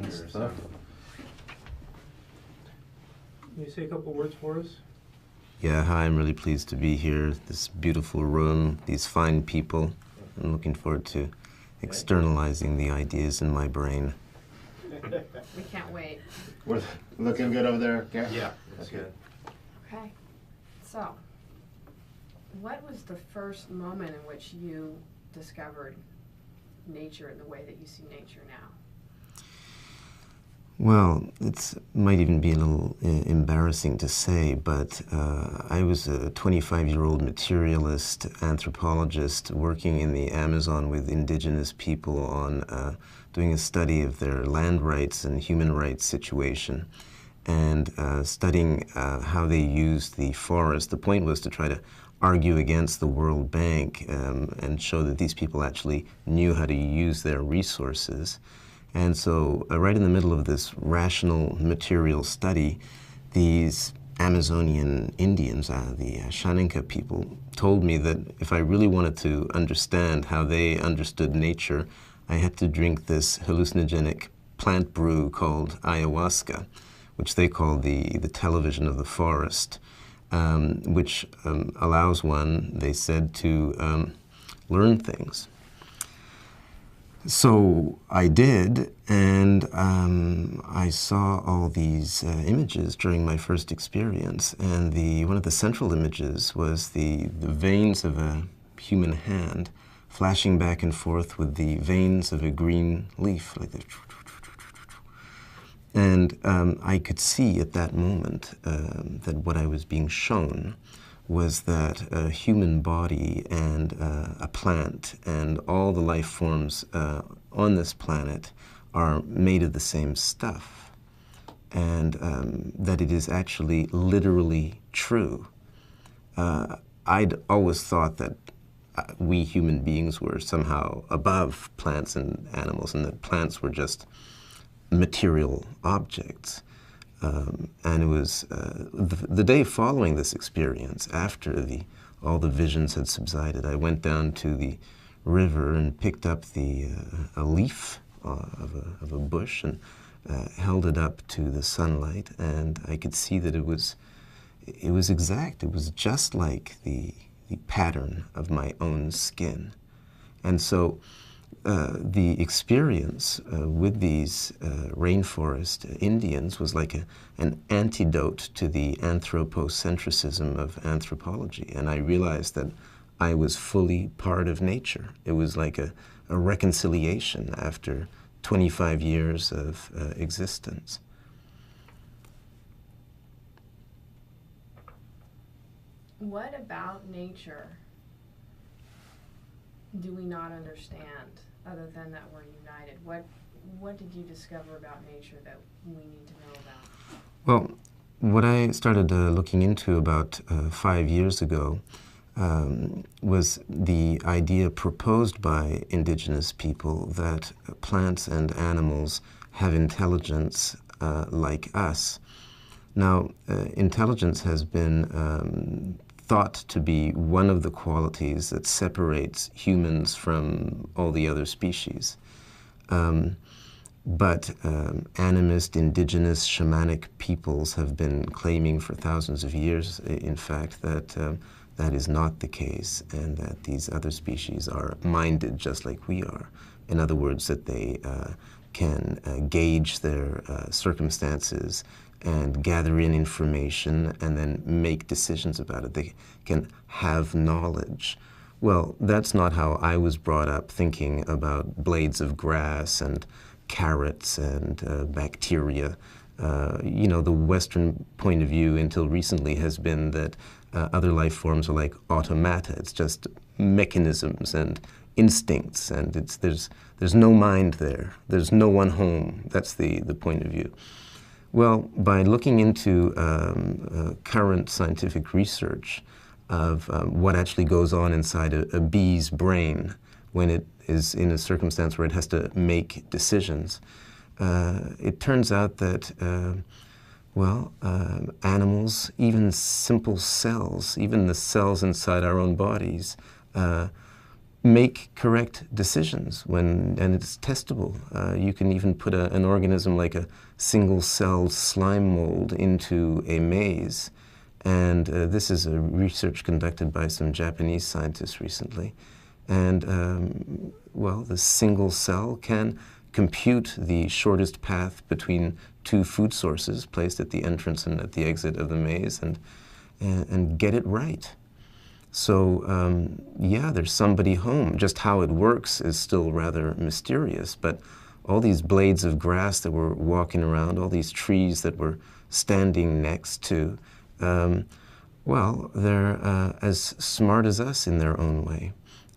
and stuff. Can you say a couple words for us? Yeah, hi, I'm really pleased to be here. This beautiful room, these fine people. I'm looking forward to externalizing the ideas in my brain. We can't wait. We're looking good over there? Yeah, that's good. Okay. So, what was the first moment in which you discovered nature in the way that you see nature now? Well, it might even be a little embarrassing to say, but I was a 25-year-old materialist anthropologist working in the Amazon with indigenous people on doing a study of their land rights and human rights situation, and studying how they used the forest. The point was to try to argue against the World Bank and show that these people actually knew how to use their resources. And so right in the middle of this rational material study, these Amazonian Indians, the Shaninka people, told me that if I really wanted to understand how they understood nature, I had to drink this hallucinogenic plant brew called ayahuasca, which they call the television of the forest, which allows one, they said, to learn things. So I did, and I saw all these images during my first experience, and one of the central images was the veins of a human hand flashing back and forth with the veins of a green leaf, like this. And I could see at that moment that what I was being shown was that a human body and a plant and all the life forms on this planet are made of the same stuff, and that it is actually literally true. I'd always thought that we human beings were somehow above plants and animals, and that plants were just material objects. And it was the day following this experience, after all the visions had subsided, I went down to the river and picked up a leaf of a bush and held it up to the sunlight, and I could see that it was exact. It was just like the pattern of my own skin. And so the experience with these rainforest Indians was like an antidote to the anthropocentrism of anthropology. And I realized that I was fully part of nature. It was like a reconciliation after 25 years of existence. What about nature do we not understand, other than that we're united? What did you discover about nature that we need to know about? Well, what I started looking into about 5 years ago was the idea proposed by indigenous people that plants and animals have intelligence like us. Now, intelligence has been thought to be one of the qualities that separates humans from all the other species. But animist, indigenous, shamanic peoples have been claiming for thousands of years, in fact, that that is not the case, and that these other species are minded just like we are. In other words, that they can gauge their circumstances and gather in information and then make decisions about it. They can have knowledge. Well, that's not how I was brought up, thinking about blades of grass and carrots and bacteria. You know, the Western point of view until recently has been that other life forms are like automata. It's just mechanisms and instincts, and there's no mind there. There's no one home. That's the point of view. Well, by looking into current scientific research of what actually goes on inside a bee's brain when it is in a circumstance where it has to make decisions, it turns out that, animals, even simple cells, even the cells inside our own bodies, make correct decisions and it's testable. You can even put an organism like a single-celled slime mold into a maze. And this is a research conducted by some Japanese scientists recently. And, well, the single cell can compute the shortest path between two food sources placed at the entrance and at the exit of the maze and get it right. So, yeah, there's somebody home. Just how it works is still rather mysterious, but all these blades of grass that we're walking around, all these trees that we're standing next to, well, they're as smart as us in their own way.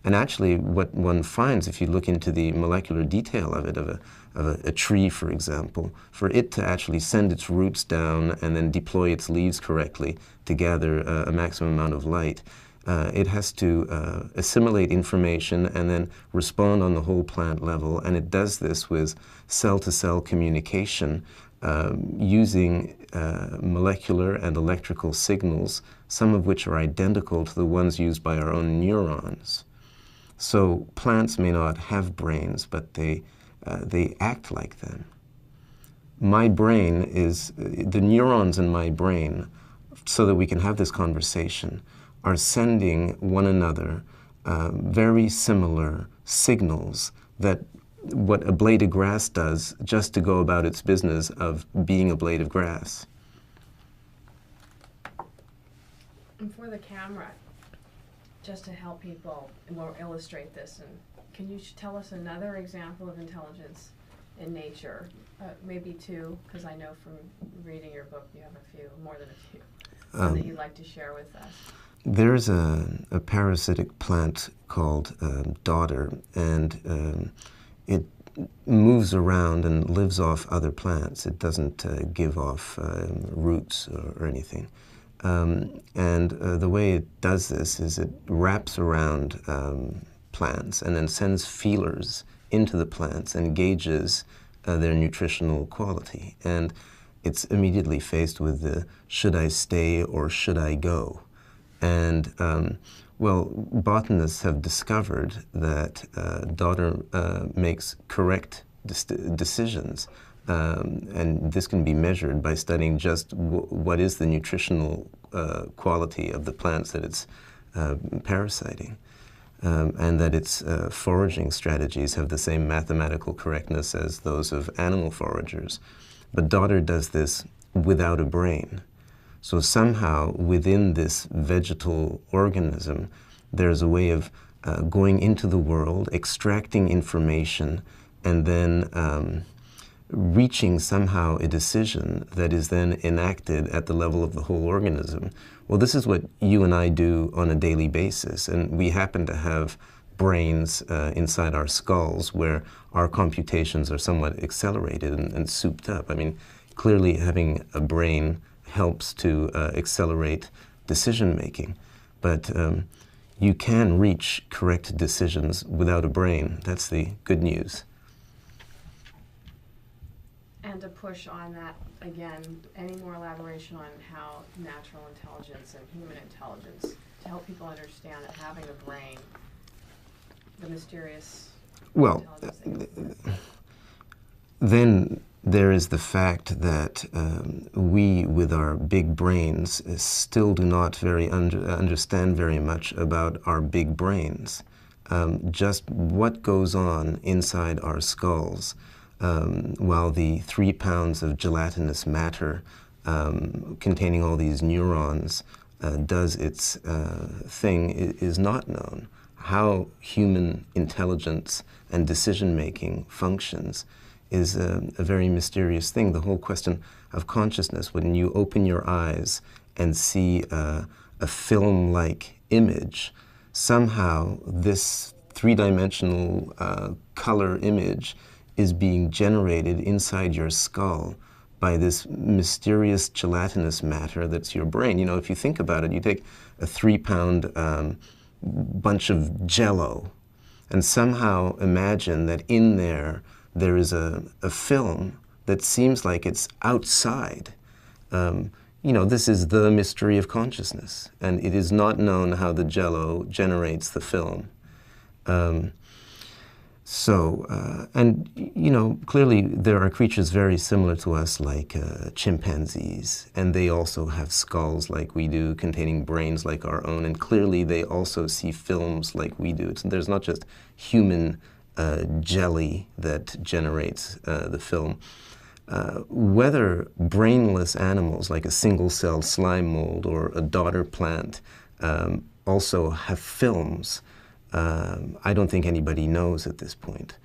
And actually, what one finds, if you look into the molecular detail of it, of a tree, for example, for it to actually send its roots down and then deploy its leaves correctly to gather a maximum amount of light, it has to assimilate information and then respond on the whole plant level. And it does this with cell-to-cell communication using molecular and electrical signals, some of which are identical to the ones used by our own neurons. So plants may not have brains, but they act like them. My brain is, the neurons in my brain, so that we can have this conversation, are sending one another very similar signals that what a blade of grass does just to go about its business of being a blade of grass. And for the camera, just to help people more illustrate this, and can you tell us another example of intelligence in nature? Maybe two, because I know from reading your book you have a few, more than a few, that you'd like to share with us. There's a parasitic plant called dodder, and it moves around and lives off other plants. It doesn't give off roots or anything. And the way it does this is it wraps around plants and then sends feelers into the plants and gauges their nutritional quality. And it's immediately faced with the should I stay or should I go? And well, botanists have discovered that dodder makes correct decisions. And this can be measured by studying just what is the nutritional quality of the plants that it's parasiting. And that its foraging strategies have the same mathematical correctness as those of animal foragers. But dodder does this without a brain. So somehow within this vegetal organism, there's a way of going into the world, extracting information, and then reaching somehow a decision that is then enacted at the level of the whole organism. Well, this is what you and I do on a daily basis, and we happen to have brains inside our skulls where our computations are somewhat accelerated and souped up. I mean, clearly having a brain helps to accelerate decision making, but you can reach correct decisions without a brain. That's the good news. And to push on that, again, any more elaboration on how natural intelligence and human intelligence, to help people understand that having a brain, the mysterious intelligence. Then there is the fact that we, with our big brains, still do not understand very much about our big brains. Just what goes on inside our skulls. While the 3 pounds of gelatinous matter containing all these neurons does its thing is not known. How human intelligence and decision-making functions is a very mysterious thing. The whole question of consciousness, when you open your eyes and see a film-like image, somehow this three-dimensional color image is being generated inside your skull by this mysterious gelatinous matter that's your brain. You know, if you think about it, you take a 3-pound bunch of Jell-O and somehow imagine that in there is a film that seems like it's outside. You know, this is the mystery of consciousness, and it is not known how the Jell-O generates the film. And you know, clearly there are creatures very similar to us, like chimpanzees, and they also have skulls like we do, containing brains like our own, and clearly they also see films like we do. There's not just human jelly that generates the film. Whether brainless animals like a single-celled slime mold or a daughter plant also have films, I don't think anybody knows at this point.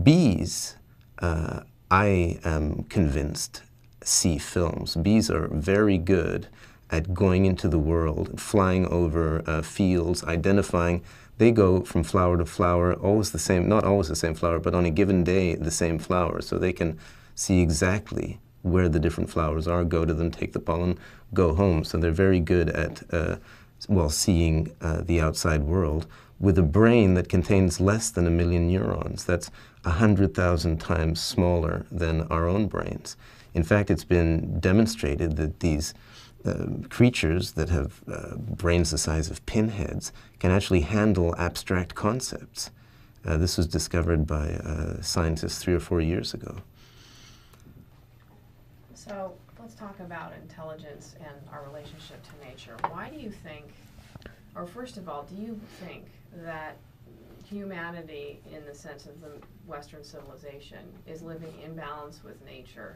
Bees, I am convinced, see films. Bees are very good at going into the world, flying over fields, identifying. They go from flower to flower, always the same, not always the same flower, but on a given day, the same flower. So they can see exactly where the different flowers are, go to them, take the pollen, go home. So they're very good at seeing the outside world with a brain that contains less than 1 million neurons. That's 100,000 times smaller than our own brains. In fact, it's been demonstrated that these creatures that have brains the size of pinheads can actually handle abstract concepts. This was discovered by scientists 3 or 4 years ago. So let's talk about intelligence and our relationship to nature. Why do you think, or first of all, do you think that humanity, in the sense of the Western civilization, is living in balance with nature?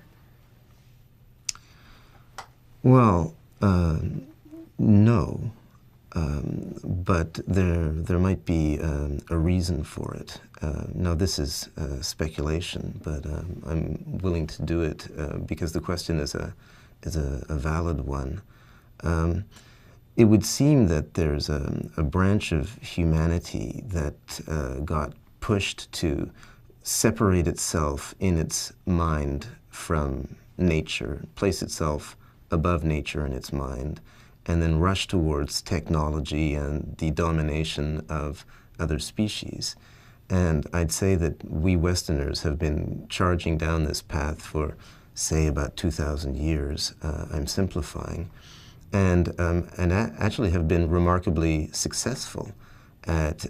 Well, no, but there might be a reason for it. Now, this is speculation, but I'm willing to do it because the question is a valid one. It would seem that there's a branch of humanity that got pushed to separate itself in its mind from nature, place itself above nature in its mind, and then rush towards technology and the domination of other species. And I'd say that we Westerners have been charging down this path for, say, about 2,000 years. I'm simplifying. And actually have been remarkably successful at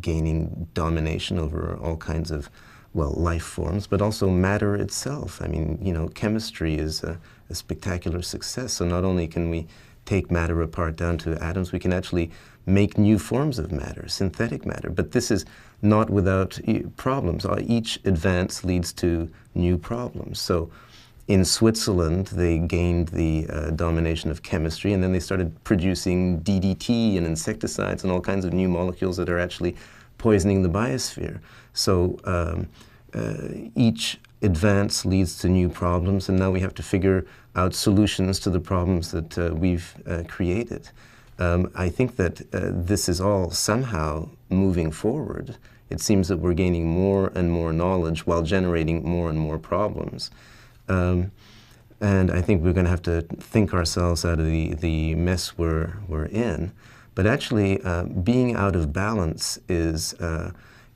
gaining domination over all kinds of, well, life forms, but also matter itself. I mean, you know, chemistry is a spectacular success. So not only can we take matter apart down to atoms, we can actually make new forms of matter, synthetic matter. But this is not without problems. Each advance leads to new problems. So in Switzerland, they gained the domination of chemistry, and then they started producing DDT and insecticides and all kinds of new molecules that are actually poisoning the biosphere. So each advance leads to new problems, and now we have to figure out solutions to the problems that we've created. I think that this is all somehow moving forward. It seems that we're gaining more and more knowledge while generating more and more problems. And I think we're going to have to think ourselves out of the mess we're in. But actually, being out of balance is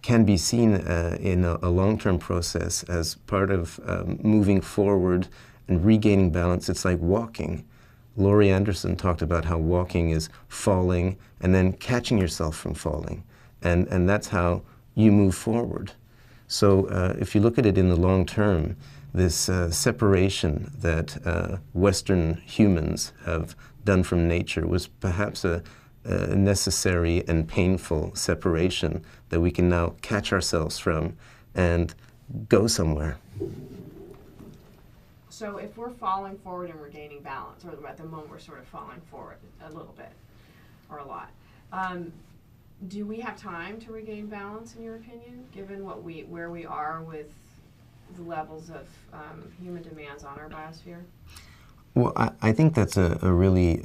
can be seen in a long-term process as part of moving forward and regaining balance. It's like walking. Laurie Anderson talked about how walking is falling and then catching yourself from falling. And that's how you move forward. So if you look at it in the long term, this separation that Western humans have done from nature was perhaps a necessary and painful separation that we can now catch ourselves from and go somewhere. So if we're falling forward and we're gaining balance, or at the moment we're sort of falling forward a little bit or a lot, do we have time to regain balance, in your opinion, given where we are with the levels of human demands on our biosphere? Well, I think that's a really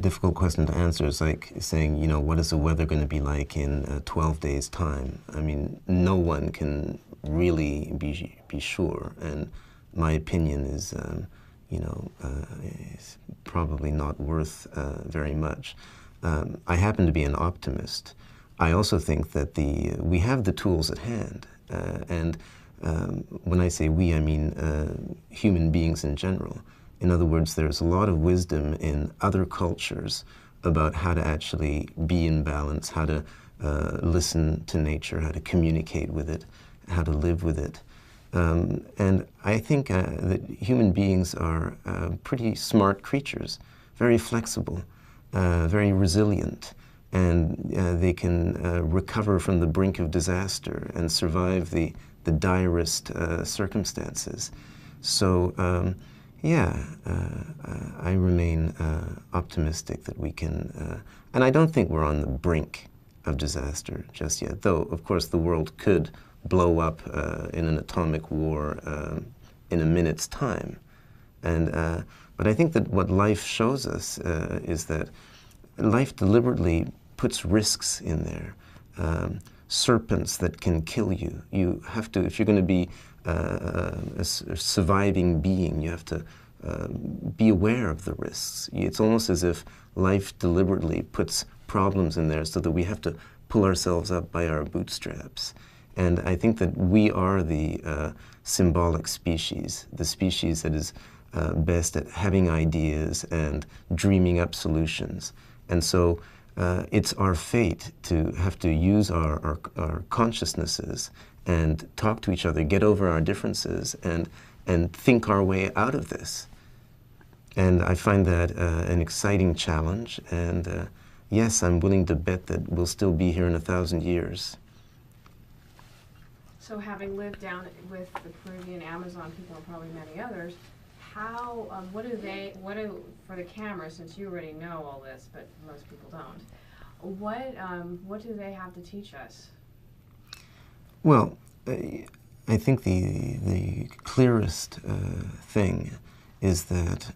difficult question to answer. It's like saying, you know, what is the weather going to be like in 12 days' time? I mean, no one can really be sure. And my opinion is, you know, is probably not worth very much. I happen to be an optimist. I also think that we have the tools at hand. And when I say we, I mean human beings in general. In other words, there's a lot of wisdom in other cultures about how to actually be in balance, how to listen to nature, how to communicate with it, how to live with it. And I think that human beings are pretty smart creatures, very flexible, very resilient, and they can recover from the brink of disaster and survive the direst circumstances. So, yeah, I remain optimistic that we can, and I don't think we're on the brink of disaster just yet, though, of course, the world could blow up in an atomic war in a minute's time. And, but I think that what life shows us is that life deliberately puts risks in there. Serpents that can kill you. You have to, if you're going to be a surviving being, you have to be aware of the risks. It's almost as if life deliberately puts problems in there so that we have to pull ourselves up by our bootstraps. And I think that we are the symbolic species, the species that is best at having ideas and dreaming up solutions. And so it's our fate to have to use our consciousnesses and talk to each other, get over our differences, and think our way out of this. And I find that an exciting challenge, and yes, I'm willing to bet that we'll still be here in 1,000 years. So having lived down with the Peruvian Amazon people and probably many others, how, for the camera, since you already know all this, but most people don't, what do they have to teach us? Well, I think the clearest thing is that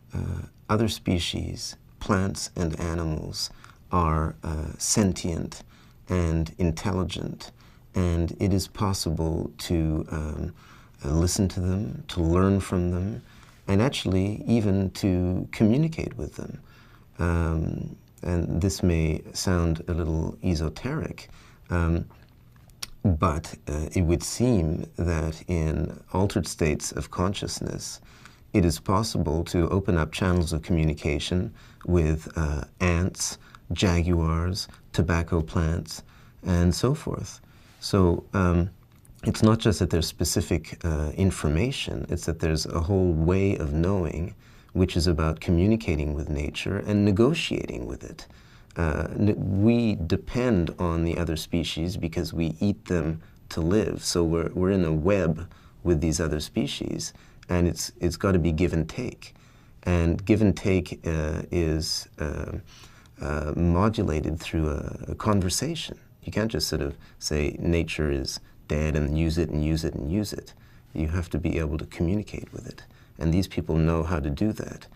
other species, plants and animals, are sentient and intelligent, and it is possible to listen to them, to learn from them, and actually even to communicate with them. And this may sound a little esoteric, but it would seem that in altered states of consciousness, it is possible to open up channels of communication with ants, jaguars, tobacco plants, and so forth. So it's not just that there's specific information, it's that there's a whole way of knowing which is about communicating with nature and negotiating with it. We depend on the other species because we eat them to live. So we're in a web with these other species, and it's got to be give and take. And give and take is modulated through a conversation. You can't just sort of say nature is dead and use it and use it and use it. You have to be able to communicate with it. And these people know how to do that.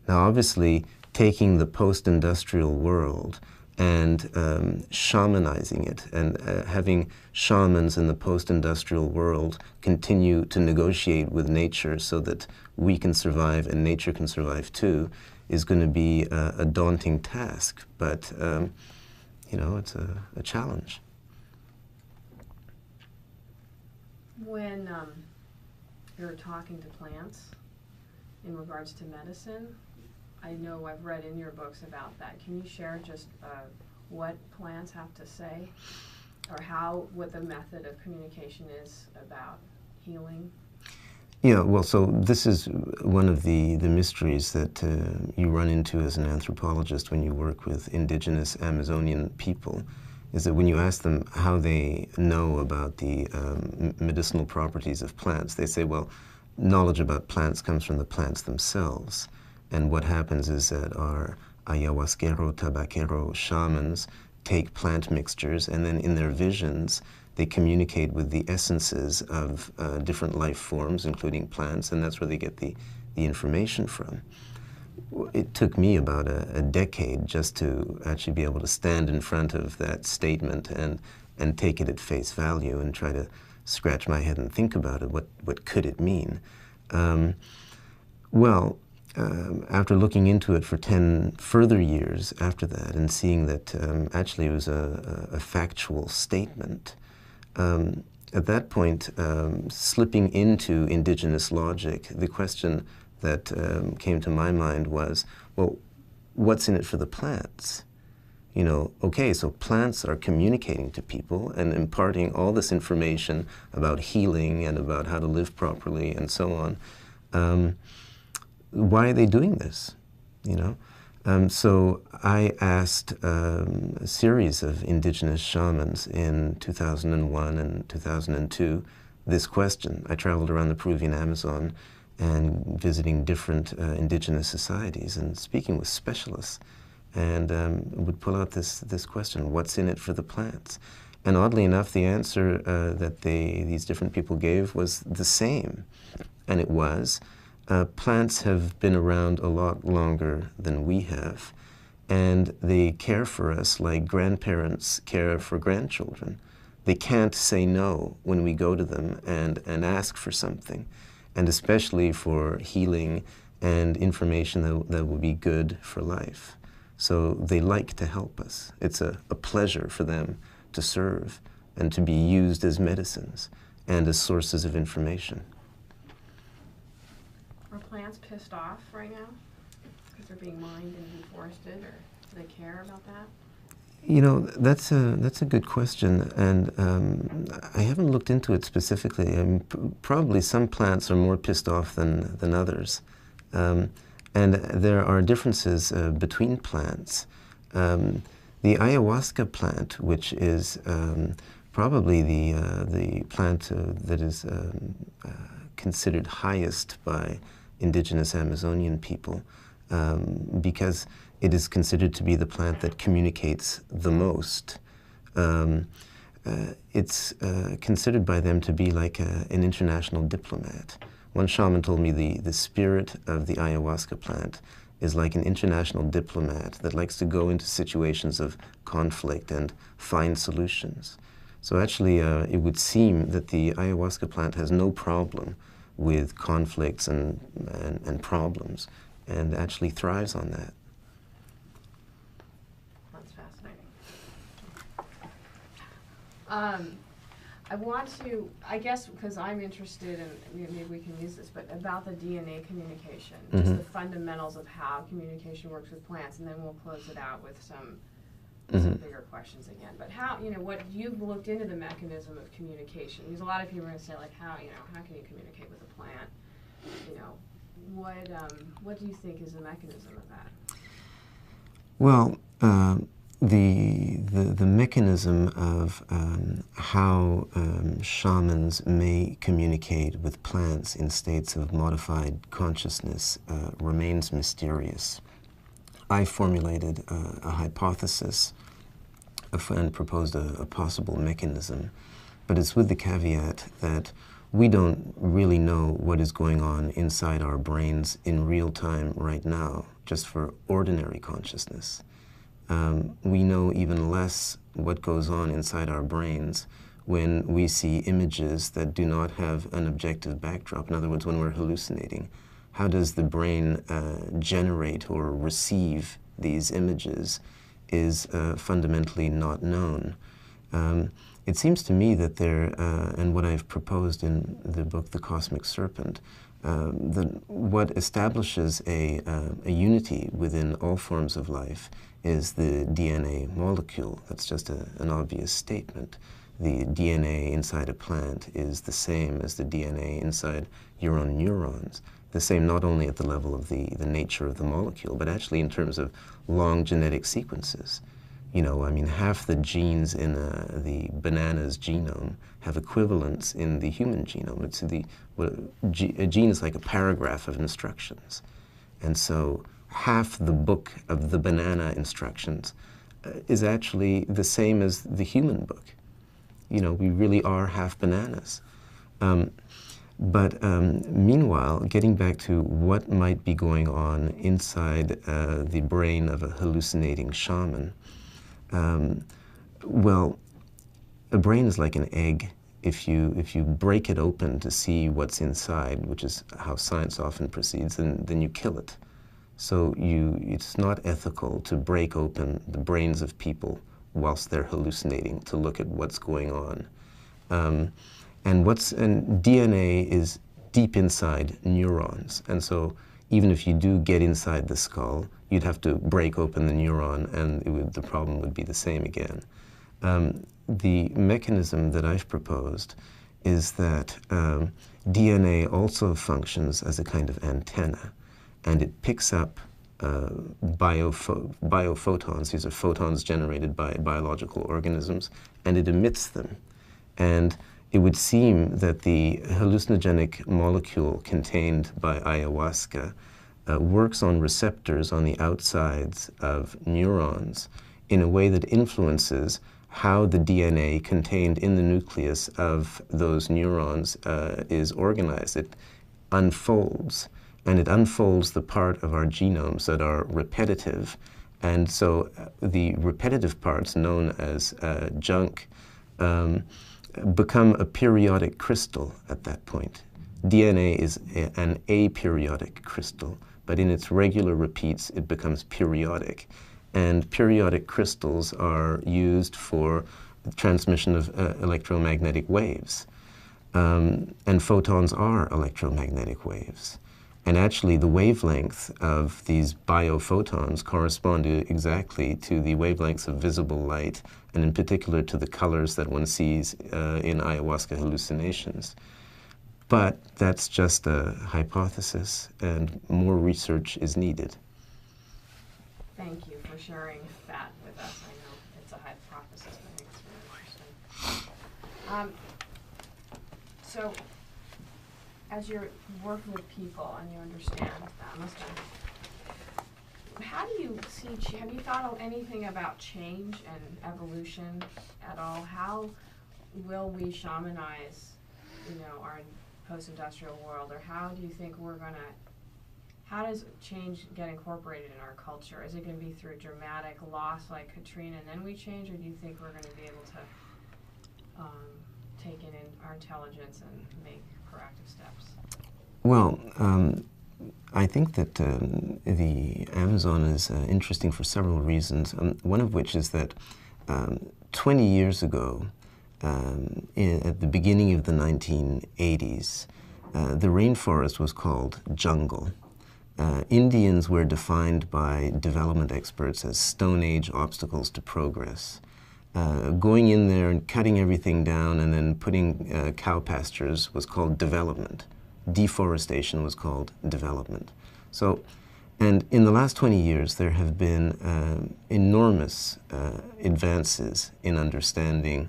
Now, obviously, taking the post-industrial world and shamanizing it and having shamans in the post-industrial world continue to negotiate with nature so that we can survive and nature can survive too is going to be a daunting task. But, you know, it's a challenge. When you're talking to plants in regards to medicine, I know I've read in your books about that. Can you share just what plants have to say, or what the method of communication is about healing? Yeah, well, so this is one of the mysteries that you run into as an anthropologist when you work with indigenous Amazonian people, is that when you ask them how they know about the medicinal properties of plants, they say, well, knowledge about plants comes from the plants themselves. And what happens is that our ayahuasquero, tabaquero shamans take plant mixtures, and then in their visions, they communicate with the essences of different life forms, including plants, and that's where they get the information from. It took me about a decade just to actually be able to stand in front of that statement and take it at face value and try to scratch my head and think about it. What could it mean? After looking into it for 10 further years after that and seeing that actually it was a factual statement, at that point, slipping into indigenous logic, the question that came to my mind was, well, what's in it for the plants? You know, okay, so plants are communicating to people and imparting all this information about healing and about how to live properly and so on. Why are they doing this? You know? So I asked a series of indigenous shamans in 2001 and 2002 this question. I traveled around the Peruvian Amazon and visiting different indigenous societies and speaking with specialists, and would pull out this question: what's in it for the plants? And oddly enough, the answer that these different people gave was the same, and it was, plants have been around a lot longer than we have, and they care for us like grandparents care for grandchildren. They can't say no when we go to them and ask for something, and especially for healing and information that will be good for life. So they like to help us. It's a pleasure for them to serve and to be used as medicines and as sources of information. Are plants pissed off right now because they're being mined and deforested, or do they care about that? You know, that's a good question, and I haven't looked into it specifically. I mean, probably some plants are more pissed off than others, and there are differences between plants. The ayahuasca plant, which is probably the plant that is considered highest by indigenous Amazonian people, because it is considered to be the plant that communicates the most. It's considered by them to be like an international diplomat. One shaman told me the spirit of the ayahuasca plant is like an international diplomat that likes to go into situations of conflict and find solutions. So actually, it would seem that the ayahuasca plant has no problem with conflicts and problems, and actually thrives on that. That's fascinating. I want to, I guess, because I'm interested in, maybe we can use this, but about the DNA communication, just the fundamentals of how communication works with plants, and then we'll close it out with some bigger questions again. But how, what you've looked into the mechanism of communication, because a lot of people are going to say, like, how can you communicate with a plant? What do you think is the mechanism of that? Well, the mechanism of how shamans may communicate with plants in states of modified consciousness remains mysterious. I formulated a hypothesis and proposed a possible mechanism, but it's with the caveat that we don't really know what is going on inside our brains in real time right now, just for ordinary consciousness. We know even less what goes on inside our brains when we see images that do not have an objective backdrop. In other words, when we're hallucinating, how does the brain generate or receive these images is fundamentally not known. It seems to me that there, and what I've proposed in the book, The Cosmic Serpent, what establishes a unity within all forms of life is the DNA molecule. That's just an obvious statement. The DNA inside a plant is the same as the DNA inside your own neurons. The same not only at the level of the nature of the molecule, but actually in terms of long genetic sequences. I mean, half the genes in the banana's genome have equivalents in the human genome. A gene is like a paragraph of instructions. And so half the book of the banana instructions is actually the same as the human book. We really are half bananas. But meanwhile, getting back to what might be going on inside the brain of a hallucinating shaman, well, a brain is like an egg. If you break it open to see what's inside, which is how science often proceeds, then you kill it. So it's not ethical to break open the brains of people whilst they're hallucinating to look at what's going on. And DNA is deep inside neurons, and so even if you do get inside the skull, you'd have to break open the neuron and the problem would be the same again. The mechanism that I've proposed is that DNA also functions as a kind of antenna, and it picks up biophotons. These are photons generated by biological organisms, and it emits them. And it would seem that the hallucinogenic molecule contained by ayahuasca works on receptors on the outsides of neurons in a way that influences how the DNA contained in the nucleus of those neurons is organized. It unfolds, and it unfolds the part of our genomes that are repetitive. And so the repetitive parts, known as junk, become a periodic crystal at that point. DNA is an aperiodic crystal, but in its regular repeats, it becomes periodic. And periodic crystals are used for the transmission of electromagnetic waves. And photons are electromagnetic waves. And actually, the wavelength of these biophotons correspond exactly to the wavelengths of visible light, and in particular to the colors that one sees in ayahuasca hallucinations. But that's just a hypothesis, and more research is needed. Thank you for sharing that with us. I know it's a hypothesis, but I think it's really interesting. So, as you're working with people and you understand that, how do you see, have you thought of anything about change and evolution at all? How will we shamanize, our post-industrial world, or how do you think how does change get incorporated in our culture? Is it going to be through dramatic loss like Katrina and then we change, or do you think we're going to be able to take in our intelligence and make proactive steps? Well, I think that the Amazon is interesting for several reasons, one of which is that 20 years ago, at the beginning of the 1980s, the rainforest was called jungle. Indians were defined by development experts as Stone Age obstacles to progress. Going in there and cutting everything down and then putting cow pastures was called development. Deforestation was called development. So, and in the last 20 years, there have been enormous advances in understanding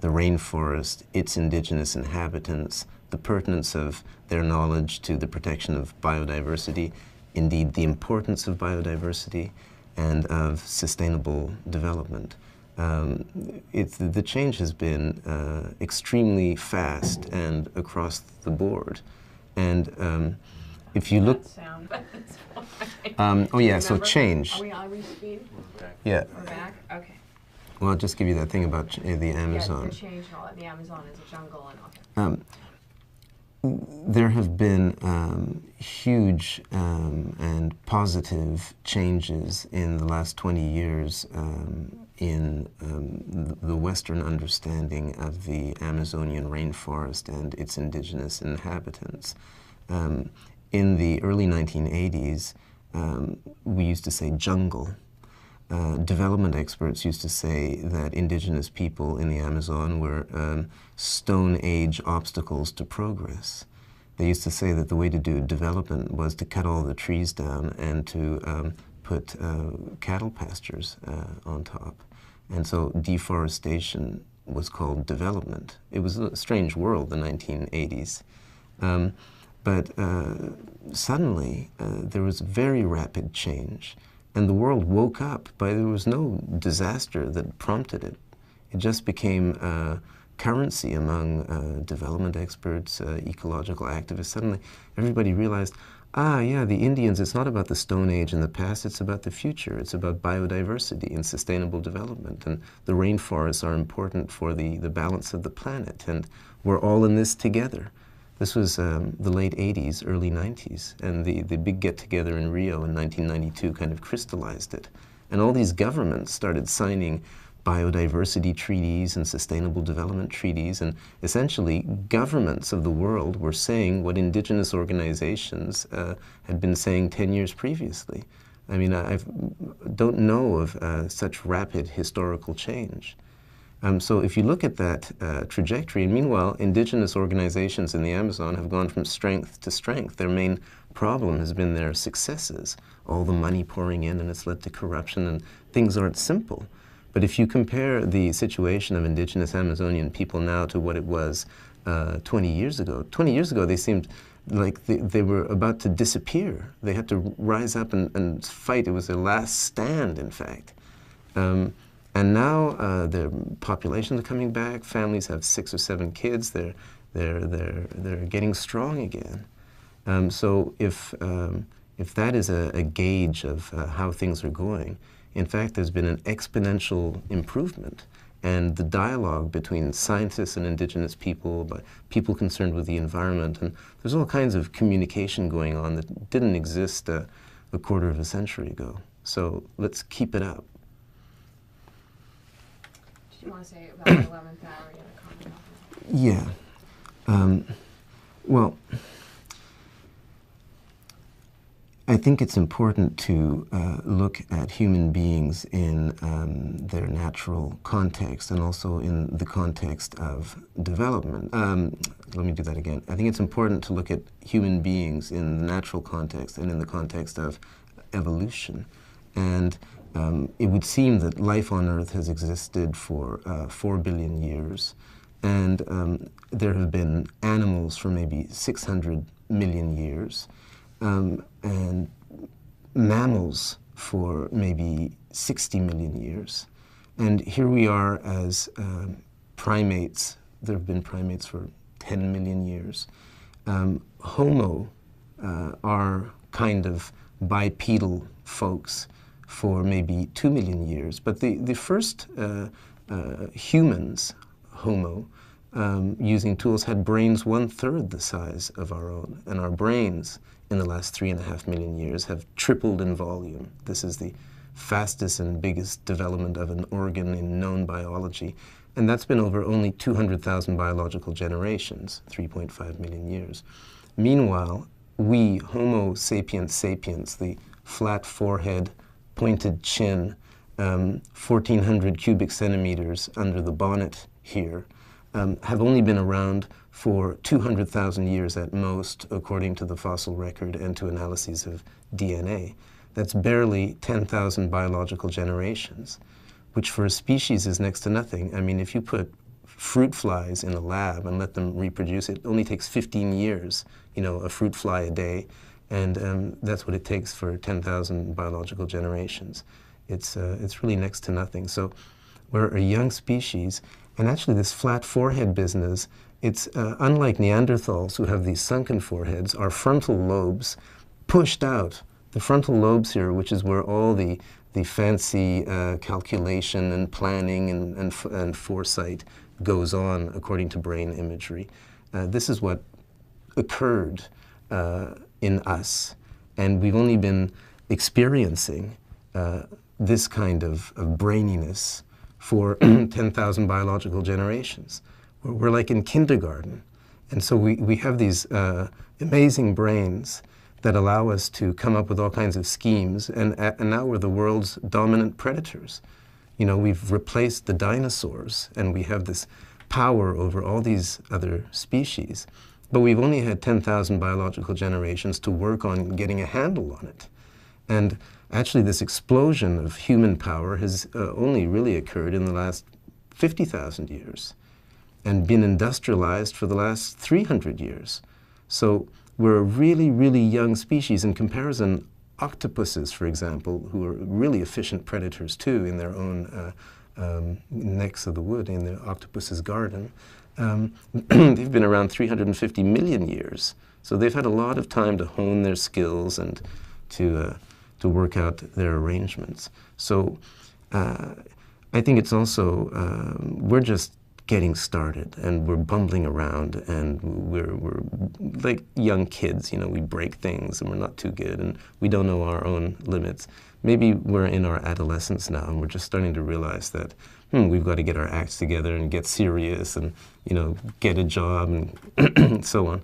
the rainforest, its indigenous inhabitants, the pertinence of their knowledge to the protection of biodiversity, indeed the importance of biodiversity and of sustainable development. The change has been extremely fast and across the board. And if you look... Sound, but that's fine. Oh yeah, so change. Are we speed? Yeah. We're back? Okay. Well, I'll just give you that thing about the Amazon. Yeah, the change and all that. The Amazon is a jungle and all that. There have been huge and positive changes in the last 20 years in the Western understanding of the Amazonian rainforest and its indigenous inhabitants. In the early 1980s, we used to say jungle. Development experts used to say that indigenous people in the Amazon were Stone Age obstacles to progress. They used to say that the way to do development was to cut all the trees down and to put cattle pastures on top. And so deforestation was called development. It was a strange world, the 1980s. But suddenly, there was very rapid change. And the world woke up, but there was no disaster that prompted it. It just became currency among development experts, ecological activists. Suddenly, everybody realized, yeah, the Indians, it's not about the Stone Age in the past, it's about the future. It's about biodiversity and sustainable development. And the rainforests are important for the balance of the planet. And we're all in this together. This was the late 80s, early 90s, and the big get-together in Rio in 1992 kind of crystallized it. And all these governments started signing biodiversity treaties and sustainable development treaties, and essentially governments of the world were saying what indigenous organizations had been saying 10 years previously. I mean, I don't know of such rapid historical change. So if you look at that trajectory, and meanwhile, indigenous organizations in the Amazon have gone from strength to strength. Their main problem has been their successes, all the money pouring in, and it's led to corruption, and things aren't simple. But if you compare the situation of indigenous Amazonian people now to what it was 20 years ago, 20 years ago they seemed like they were about to disappear. They had to rise up and fight. It was their last stand, in fact. And now their populations are coming back. Families have 6 or 7 kids. They're getting strong again. So if that is a gauge of how things are going, in fact, there's been an exponential improvement. And the dialogue between scientists and indigenous people, but people concerned with the environment, and there's all kinds of communication going on that didn't exist a quarter of a century ago. So let's keep it up. Do you want to say about the 11th hour? You have a comment on that? Yeah. Well, I think it's important to look at human beings in their natural context and also in the context of development. Let me do that again. I think it's important to look at human beings in the natural context and in the context of evolution. And it would seem that life on Earth has existed for 4 billion years. And there have been animals for maybe 600 million years. And mammals for maybe 60 million years. And here we are as primates. There have been primates for 10 million years. Homo are kind of bipedal folks for maybe 2 million years. But the first humans, Homo, using tools had brains 1/3 the size of our own. And our brains in the last 3.5 million years have tripled in volume. This is the fastest and biggest development of an organ in known biology. And that's been over only 200,000 biological generations, 3.5 million years. Meanwhile, we, Homo sapiens sapiens, the flat forehead, pointed chin, 1,400 cubic centimeters under the bonnet here, have only been around for 200,000 years at most, according to the fossil record and to analyses of DNA. That's barely 10,000 biological generations, which for a species is next to nothing. I mean, if you put fruit flies in a lab and let them reproduce, it only takes 15 years, you know, a fruit fly a day, and that's what it takes for 10,000 biological generations. It's really next to nothing. So we're a young species, and actually this flat forehead business, it's unlike Neanderthals who have these sunken foreheads, our frontal lobes pushed out. The frontal lobes here, which is where all the fancy calculation and planning and foresight goes on according to brain imagery. This is what occurred in us, and we've only been experiencing this kind of braininess for 10,000 biological generations. We're like in kindergarten. And so we have these amazing brains that allow us to come up with all kinds of schemes, and now we're the world's dominant predators. You know, we've replaced the dinosaurs, and we have this power over all these other species. But we've only had 10,000 biological generations to work on getting a handle on it. And actually this explosion of human power has only really occurred in the last 50,000 years and been industrialized for the last 300 years. So we're a really, really young species. In comparison, octopuses, for example, who are really efficient predators too in their own necks of the wood, in the octopus's garden, they've been around 350 million years. So they've had a lot of time to hone their skills and to work out their arrangements. So I think it's also, we're just getting started, and we're bumbling around, and we're like young kids, you know, we break things and we're not too good, and we don't know our own limits. Maybe we're in our adolescence now, and we're just starting to realize that, we've got to get our acts together and get serious and, you know, get a job and so on.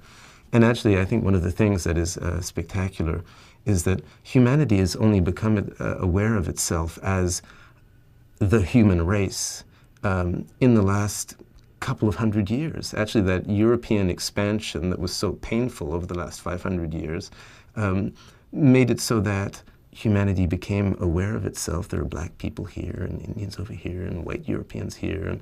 And actually, I think one of the things that is spectacular is that humanity has only become aware of itself as the human race in the last couple of hundred years. Actually, that European expansion that was so painful over the last 500 years made it so that humanity became aware of itself. There are black people here, and Indians over here, and white Europeans here,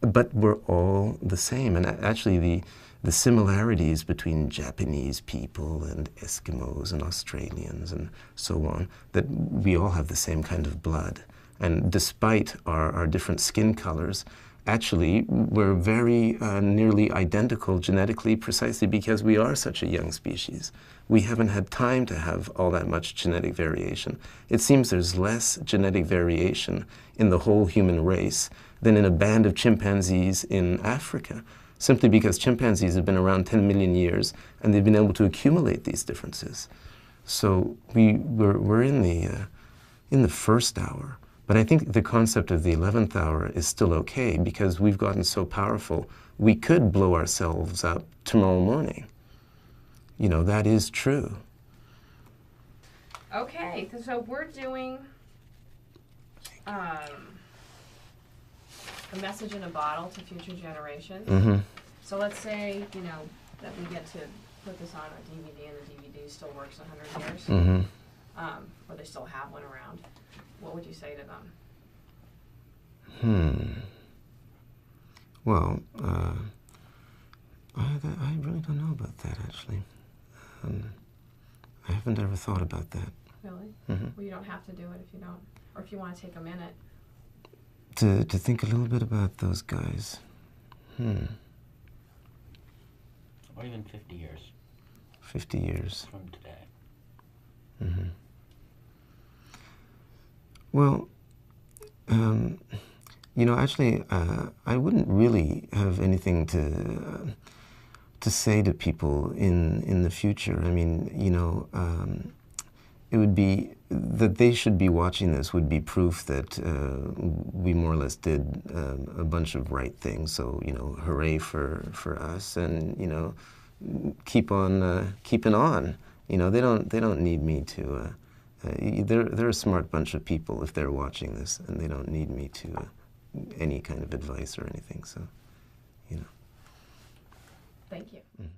but we're all the same. And actually, the similarities between Japanese people and Eskimos and Australians and so on, that we all have the same kind of blood. And despite our different skin colors, actually, we're very nearly identical genetically, precisely because we are such a young species. We haven't had time to have all that much genetic variation. It seems there's less genetic variation in the whole human race than in a band of chimpanzees in Africa, simply because chimpanzees have been around 10 million years and they've been able to accumulate these differences. So we're in the first hour. But I think the concept of the 11th hour is still okay because we've gotten so powerful, we could blow ourselves up tomorrow morning. You know, that is true. Okay, so we're doing a message in a bottle to future generations. Mm-hmm. So let's say, you know, that we get to put this on a DVD and the DVD still works 100 years, Mm-hmm. or they still have one around. What would you say to them? Well, I really don't know about that, actually. I haven't ever thought about that. Really? Mm-hmm. Well, you don't have to do it if you don't, or if you want to take a minute. To think a little bit about those guys. Or even 50 years 50 years. from today. Mm-hmm. Well, you know, actually, I wouldn't really have anything to say to people in the future. I mean, you know, it would be that they should be watching this would be proof that we more or less did a bunch of right things. So, you know, hooray for us, and you know, keep on keeping on. You know, they don't need me to. They're a smart bunch of people if they're watching this, and they don't need me to any kind of advice or anything. So, you know. Thank you. Mm-hmm.